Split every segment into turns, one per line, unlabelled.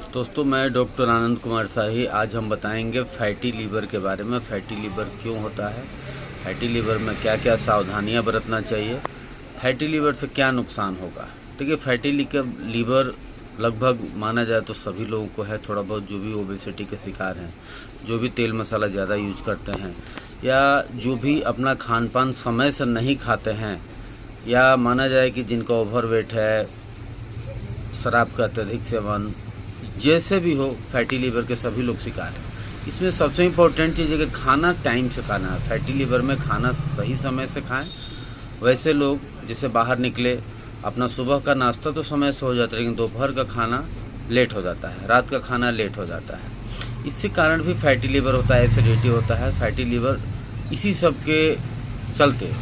दोस्तों, मैं डॉक्टर आनंद कुमार शाही। आज हम बताएंगे फैटी लीवर के बारे में। फैटी लीवर क्यों होता है, फैटी लीवर में क्या क्या सावधानियां बरतना चाहिए, फैटी लीवर से क्या नुकसान होगा। देखिए, फैटी लीवर लगभग माना जाए तो सभी लोगों को है। थोड़ा बहुत जो भी ओबेसिटी के शिकार हैं, जो भी तेल मसाला ज़्यादा यूज करते हैं, या जो भी अपना खान पान समय से नहीं खाते हैं, या माना जाए कि जिनका ओवरवेट है, शराब का अत्यधिक सेवन, जैसे भी हो, फैटी लीवर के सभी लोग शिकार हैं। इसमें सबसे इम्पोर्टेंट चीज़ है कि खाना टाइम से खाना है। फैटी लीवर में खाना सही समय से खाएं। वैसे लोग जैसे बाहर निकले, अपना सुबह का नाश्ता तो समय से हो जाता है, लेकिन दोपहर का खाना लेट हो जाता है, रात का खाना लेट हो जाता है। इससे कारण भी फैटी लीवर होता है, एसिडिटी होता है। फैटी लीवर इसी सब के चलते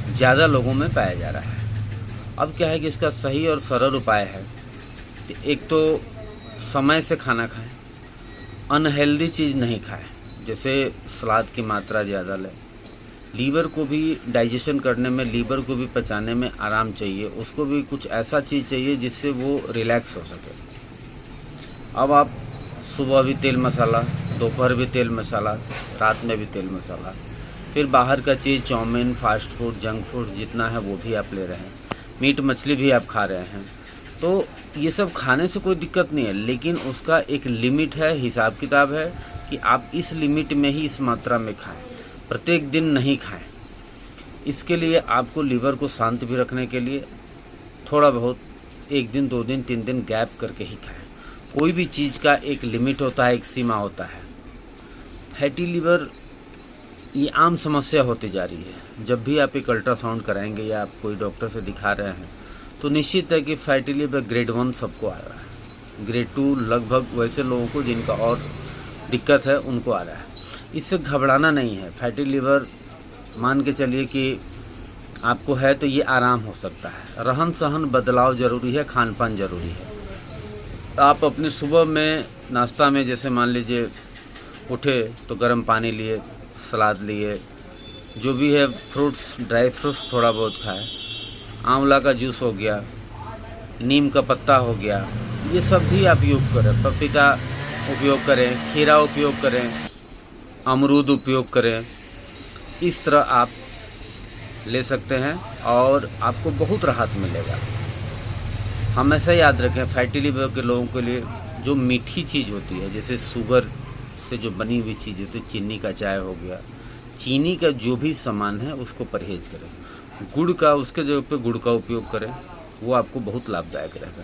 ज़्यादा लोगों में पाया जा रहा है। अब क्या है कि इसका सही और सरल उपाय है कि एक तो समय से खाना खाएं, अनहेल्दी चीज़ नहीं खाएं, जैसे सलाद की मात्रा ज़्यादा लें। लीवर को भी डाइजेशन करने में, लीवर को भी पचाने में आराम चाहिए, उसको भी कुछ ऐसा चीज़ चाहिए जिससे वो रिलैक्स हो सके। अब आप सुबह भी तेल मसाला, दोपहर भी तेल मसाला, रात में भी तेल मसाला, फिर बाहर का चीज़ chowmein, fast food, junk food जितना है वो भी आप ले रहे हैं, मीट मछली भी आप खा रहे हैं। तो ये सब खाने से कोई दिक्कत नहीं है, लेकिन उसका एक लिमिट है, हिसाब किताब है कि आप इस लिमिट में ही, इस मात्रा में खाएं, प्रत्येक दिन नहीं खाएं। इसके लिए आपको लीवर को शांत भी रखने के लिए थोड़ा बहुत 1 दिन, 2 दिन, 3 दिन गैप करके ही खाएं। कोई भी चीज़ का एक लिमिट होता है, एक सीमा होता है। फैटी लीवर ये आम समस्या होती जा रही है। जब भी आप एक अल्ट्रासाउंड कराएंगे या आप कोई डॉक्टर से दिखा रहे हैं तो निश्चित है कि फैटी लीवर ग्रेड 1 सबको आ रहा है, ग्रेड 2 लगभग वैसे लोगों को जिनका और दिक्कत है उनको आ रहा है। इससे घबराना नहीं है। फैटी लीवर मान के चलिए कि आपको है तो ये आराम हो सकता है। रहन सहन बदलाव ज़रूरी है, खान पान ज़रूरी है। आप अपने सुबह में नाश्ता में जैसे मान लीजिए उठे तो गर्म पानी लिए, सलाद लिए, जो भी है फ्रूट्स, ड्राई फ्रूट्स थोड़ा बहुत खाएं, आंवला का जूस हो गया, नीम का पत्ता हो गया, ये सब भी आप उपयोग करें। पपीता उपयोग करें, खीरा उपयोग करें, अमरूद उपयोग करें। इस तरह आप ले सकते हैं और आपको बहुत राहत मिलेगा। हमेशा याद रखें, फैटी लीवर के लोगों के लिए जो मीठी चीज़ होती है, जैसे शुगर से जो बनी हुई चीज़ होती है, चीनी का चाय हो गया, चीनी का जो भी सामान है उसको परहेज करें। गुड़ का, उसके जगह पे गुड़ का उपयोग करें, वो आपको बहुत लाभदायक रहेगा।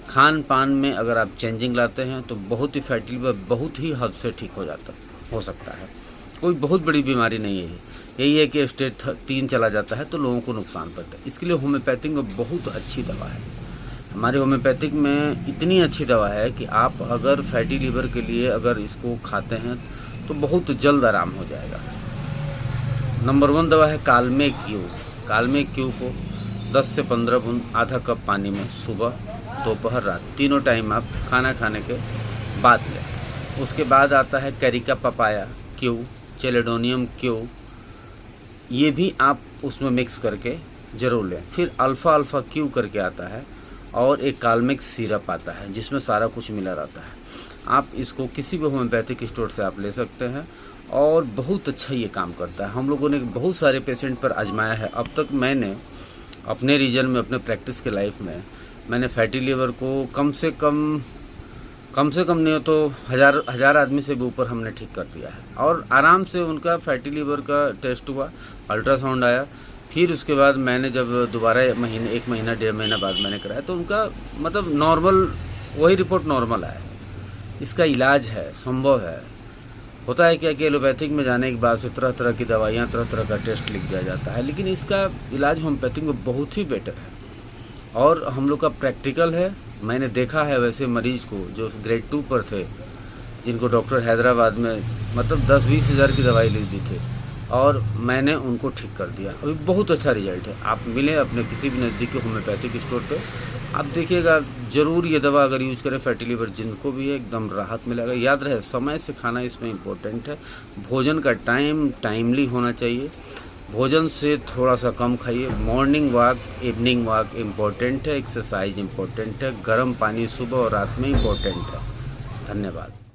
खान पान में अगर आप चेंजिंग लाते हैं तो बहुत ही फैटी लीवर बहुत ही हद से ठीक हो सकता है। कोई बहुत बड़ी बीमारी नहीं है। यही है कि स्टेज 3 चला जाता है तो लोगों को नुकसान पड़ता है। इसके लिए होम्योपैथिक में बहुत अच्छी दवा है। हमारे होम्योपैथिक में इतनी अच्छी दवा है कि आप अगर फैटी लीवर के लिए अगर इसको खाते हैं तो बहुत जल्द आराम हो जाएगा। नंबर 1 दवा है कालमे क्यू। कालमे क्यू को 10 से 15 बूंद आधा कप पानी में सुबह, दोपहर, रात, तीनों टाइम आप खाना खाने के बाद लें। उसके बाद आता है कैरिका पपाया क्यू, चेलेडोनियम क्यू, ये भी आप उसमें मिक्स करके ज़रूर लें। फिर अल्फ़ा क्यू करके आता है और एक कालमेक्स सिरप आता है जिसमें सारा कुछ मिला रहता है। आप इसको किसी भी होम्योपैथिक स्टोर से आप ले सकते हैं और बहुत अच्छा ये काम करता है। हम लोगों ने बहुत सारे पेशेंट पर आजमाया है। अब तक मैंने अपने रीजन में, अपने प्रैक्टिस के लाइफ में, मैंने फैटी लीवर को कम से कम नहीं हो तो हज़ार आदमी से भी ऊपर हमने ठीक कर दिया है। और आराम से उनका फैटी लीवर का टेस्ट हुआ, अल्ट्रासाउंड आया, फिर उसके बाद मैंने जब दोबारा 1 महीना 1.5 महीना बाद मैंने कराया तो उनका मतलब नॉर्मल, वही रिपोर्ट नॉर्मल आया। इसका इलाज है, संभव है। होता है क्या कि एलोपैथिक में जाने के बाद से तरह तरह की दवाइयाँ, तरह तरह का टेस्ट लिख दिया जाता है, लेकिन इसका इलाज होम्योपैथिक में बहुत ही बेटर है और हम लोग का प्रैक्टिकल है। मैंने देखा है वैसे मरीज को जो ग्रेड 2 पर थे, जिनको डॉक्टर हैदराबाद में मतलब 10-20 हज़ार की दवाई लिख दी थी और मैंने उनको ठीक कर दिया। अभी बहुत अच्छा रिजल्ट है। आप मिलें अपने किसी भी नज़दीकी होम्योपैथिक स्टोर पे, आप देखिएगा ज़रूर ये दवा अगर यूज़ करें फैटी लीवर जिनको भी है एकदम राहत मिलेगा। याद रहे, समय से खाना इसमें इम्पोर्टेंट है। भोजन का टाइमली होना चाहिए। भोजन से थोड़ा सा कम खाइए। Morning walk, evening walk important है। एक्सरसाइज इम्पोर्टेंट है। गर्म पानी सुबह और रात में इम्पोर्टेंट है। धन्यवाद।